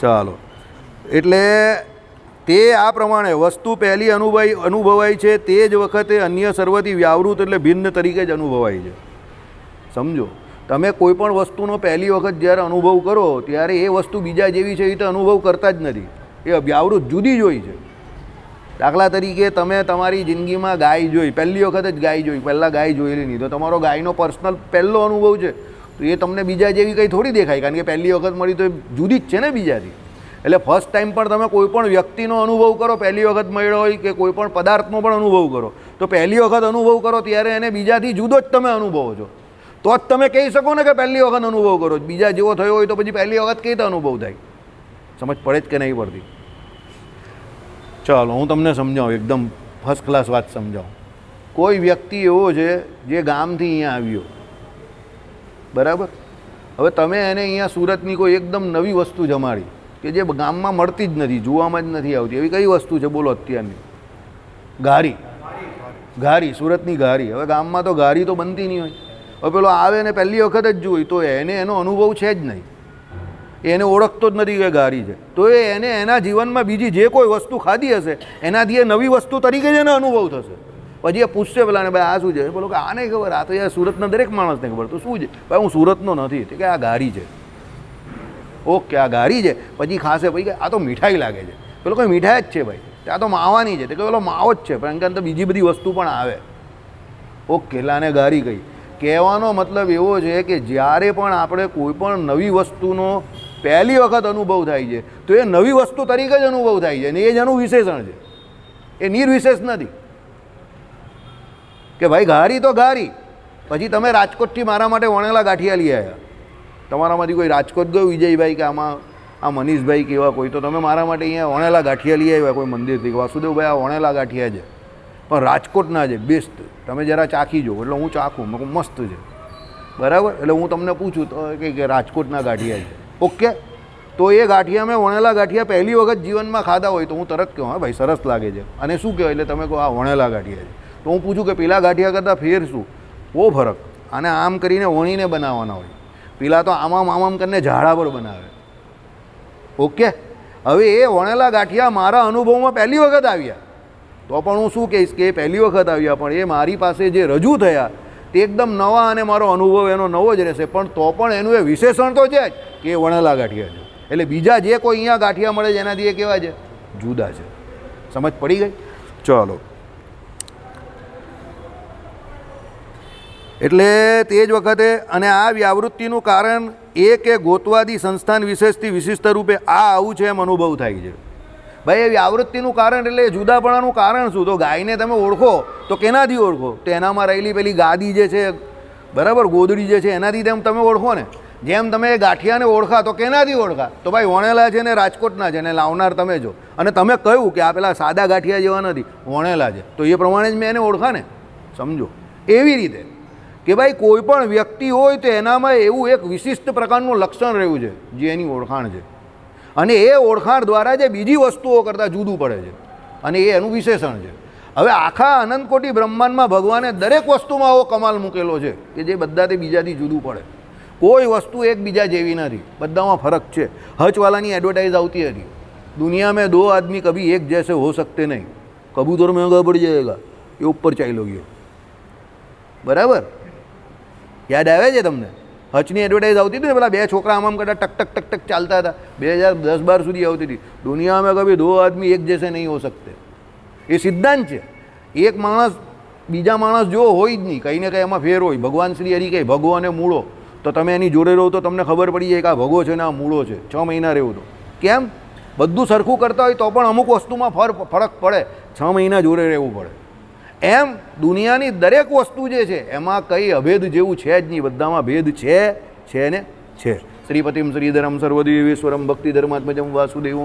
ચાલો, એટલે તે આ પ્રમાણે વસ્તુ પહેલી અનુભવાય છે તે જ વખતે અન્ય સર્વથી વ્યાવૃત એટલે ભિન્ન તરીકે જ અનુભવાય છે. સમજો, તમે કોઈ પણ વસ્તુનો પહેલી વખત જ્યારે અનુભવ કરો ત્યારે એ વસ્તુ બીજા જેવી છે એ તો અનુભવ કરતા જ નથી, એ વ્યાવૃત જુદી જ હોય છે. દાખલા તરીકે તમે તમારી જિંદગીમાં ગાય જોઈ, પહેલી વખત જ ગાય જોઈ, પહેલાં ગાય જોયેલી નહીં, તો તમારો ગાયનો પર્સનલ પહેલો અનુભવ છે, તો એ તમને બીજા જેવી કંઈ થોડી દેખાય, કારણ કે પહેલી વખત મળી તો એ જુદી જ છે ને બીજાથી. એટલે ફર્સ્ટ ટાઈમ પણ તમે કોઈ પણ વ્યક્તિનો અનુભવ કરો, પહેલી વખત મળ્યો હોય કે કોઈ પણ પદાર્થનો પણ અનુભવ કરો, તો પહેલી વખત અનુભવ કરો ત્યારે એને બીજાથી જુદો જ તમે અનુભવો છો, તો જ તમે કહી શકો ને કે પહેલી વખત અનુભવ કરો. બીજા જેવો થયો હોય તો પછી પહેલી વખત કઈ રીતે અનુભવ થાય? સમજ પડે જ કે નહીં પડતી? ચાલો હું તમને સમજાવું, એકદમ ફર્સ્ટ ક્લાસ વાત સમજાવું. કોઈ વ્યક્તિ એવો છે જે ગામથી અહીંયા આવ્યો, બરાબર? હવે તમે એને અહીંયા સુરતની કોઈ એકદમ નવી વસ્તુ જમાડી કે જે ગામમાં મળતી જ નથી, જોવામાં જ નથી આવતી, એવી કઈ વસ્તુ છે બોલો અત્યારની? ઘારી. ઘારી, સુરતની ઘારી. હવે ગામમાં તો ઘારી તો બનતી નહીં હોય. હવે પેલો આવે ને પહેલી વખત જ જોઈ તો એને એનો અનુભવ છે જ નહીં, એને ઓળખતો જ નથી કે ઘારી છે, તો એને એના જીવનમાં બીજી જે કોઈ વસ્તુ ખાધી હશે એનાથી એ નવી વસ્તુ તરીકે જ એને અનુભવ થશે. પછી એ પૂછશે પેલાને, ભાઈ આ શું છે? બોલો કે આ નહીં ખબર, આ તો યાર સુરતના દરેક માણસને ખબર. તો શું છે? ભાઈ હું સુરતનો નથી, તો કે આ ઘારી છે. ઓકે, આ ઘારી છે. પછી ખાશે, પછી કે આ તો મીઠાઈ લાગે છે. પેલો કોઈ મીઠાઈ જ છે ભાઈ, આ તો માવાની છે, તો કે પેલો માવો જ છે, પણ કે તો બીજી બધી વસ્તુ પણ આવે. ઓકે, એટલે આને ઘારી કહી. કહેવાનો મતલબ એવો છે કે જ્યારે પણ આપણે કોઈ પણ નવી વસ્તુનો પહેલી વખત અનુભવ થાય છે તો એ નવી વસ્તુ તરીકે જ અનુભવ થાય છે, અને એ જ એનું વિશેષણ છે, એ નિર્વિશેષ નથી. કે ભાઈ ઘારી તો ઘારી. પછી તમે રાજકોટથી મારા માટે વણેલા ગાંઠિયા લઈ આવ્યા, તમારામાંથી કોઈ રાજકોટ ગયું વિજયભાઈ કે આમાં આ મનીષભાઈ કે એવા કોઈ, તો તમે મારા માટે અહીંયા વણેલા ગાંઠિયા લઈ આવ્યા કોઈ મંદિરથી, વાસુદેવભાઈ આ વણેલા ગાંઠિયા છે પણ રાજકોટના છે, બેસ્ટ, તમે જરા ચાખી જો. એટલે હું ચાખું, મેં કહું મસ્ત છે, બરાબર? એટલે હું તમને પૂછું તો કે રાજકોટના ગાંઠિયા છે. ઓકે, તો એ ગાંઠિયા મેં વણેલા ગાંઠિયા પહેલી વખત જીવનમાં ખાધા હોય તો હું તરત કહું હા ભાઈ સરસ લાગે છે, અને શું કહેવાય? એટલે તમે કહો આ વણેલા ગાંઠિયા છે. તો હું પૂછું કે પેલા ગાંઠિયા કરતાં ફેર શું? બહુ ફરક. આને આમ કરીને વણીને બનાવવાના હોય, પેલા તો આમ કરીને ઝાડા પર બનાવે. ઓકે, હવે એ વણેલા ગાંઠિયા મારા અનુભવમાં પહેલી વખત આવ્યા, તો પણ હું શું કહીશ કે એ પહેલી વખત આવ્યા, પણ એ મારી પાસે જે રજૂ થયા તે એકદમ નવા, અને મારો અનુભવ એનો નવો જ રહેશે, પણ તો પણ એનું એ વિશેષણ તો છે જ કે એ વણેલા ગાંઠિયા છે. એટલે બીજા જે કોઈ અહીંયા ગાંઠિયા મળે છે એનાથી એ કેવા છે? જુદા છે. સમજ પડી ગઈ? ચાલો, એટલે તે જ વખતે, અને આ વ્યાવૃત્તિનું કારણ એ કે ગોતવાદી સંસ્થાન વિશેષથી વિશિષ્ટ રૂપે આ આવું છે એમ અનુભવ થાય છે. ભાઈ એ વ્યાવૃત્તિનું કારણ એટલે જુદાપણાનું કારણ શું? તો ગાયને તમે ઓળખો તો કેનાથી ઓળખો? તો એનામાં રહેલી પેલી ગાદી જે છે, બરાબર, ગોદડી જે છે એનાથી તેમ તમે ઓળખો ને. જેમ તમે એ ગાંઠિયાને ઓળખા તો કેનાથી ઓળખા? તો ભાઈ વણેલા છે ને રાજકોટના છે ને લાવનાર તમે જો, અને તમે કહ્યું કે આ પેલા સાદા ગાંઠિયા જેવા નથી, વણેલા છે, તો એ પ્રમાણે જ મેં એને ઓળખા ને. સમજો, એવી રીતે કે ભાઈ કોઈ પણ વ્યક્તિ હોય તો એનામાં એવું એક વિશિષ્ટ પ્રકારનું લક્ષણ રહ્યું છે જે એની ઓળખાણ છે, અને એ ઓળખાણ દ્વારા જે બીજી વસ્તુઓ કરતાં જુદું પડે છે, અને એ એનું વિશેષણ છે. હવે આખા અનંતકોટી બ્રહ્માંડમાં ભગવાને દરેક વસ્તુમાં આવો કમાલ મૂકેલો છે કે જે બધા તે બીજાથી જુદું પડે. કોઈ વસ્તુ એકબીજા જેવી નથી, બધામાં ફરક છે. હચવાલાની એડવર્ટાઇઝ આવતી હતી, દુનિયા મેં દો આદમી કભી એક જૈસે હો सकते નહીં, કબૂતર महंगा पड़ जाएगा, એ ઉપર ચાલ્યો ગયો, બરાબર? યાદ આવે છે તમને? હચની એડવર્ટાઇઝ આવતી હતી ને, પેલા બે છોકરા આમ કરતા ટક ટક ટક ટક ચાલતા હતા, 2010-12 સુધી આવતી હતી, દુનિયા મેં કભી દો આદમી એક જૈસે નહીં હો सकते. એ સિદ્ધાંત છે. એક માણસ બીજા માણસ જો હોય જ નહીં, કંઈ ને કંઈ એમાં ફેર હોય. ભગવાન શ્રી હરિ કહે ભગો અને મૂળો, તો તમે એની જોડે રહો તો તમને ખબર પડી જાય કે આ ભગો છે ને આ મૂળો છે. 6 મહિના રહેવું તો કેમ? બધું સરખું કરતા હોય તો પણ અમુક વસ્તુમાં ફરક પડે, 6 મહિના જોડે રહેવું પડે. એમ દુનિયાની દરેક વસ્તુ જે છે એમાં કંઈ અભેદ જેવું છે જ નહીં, બધામાં ભેદ છે ને છે. શ્રીપતિમ શ્રીધરમ સર્વદેવેશ્વરમ ભક્તિ ધર્માત્મજમ વાસુદેવ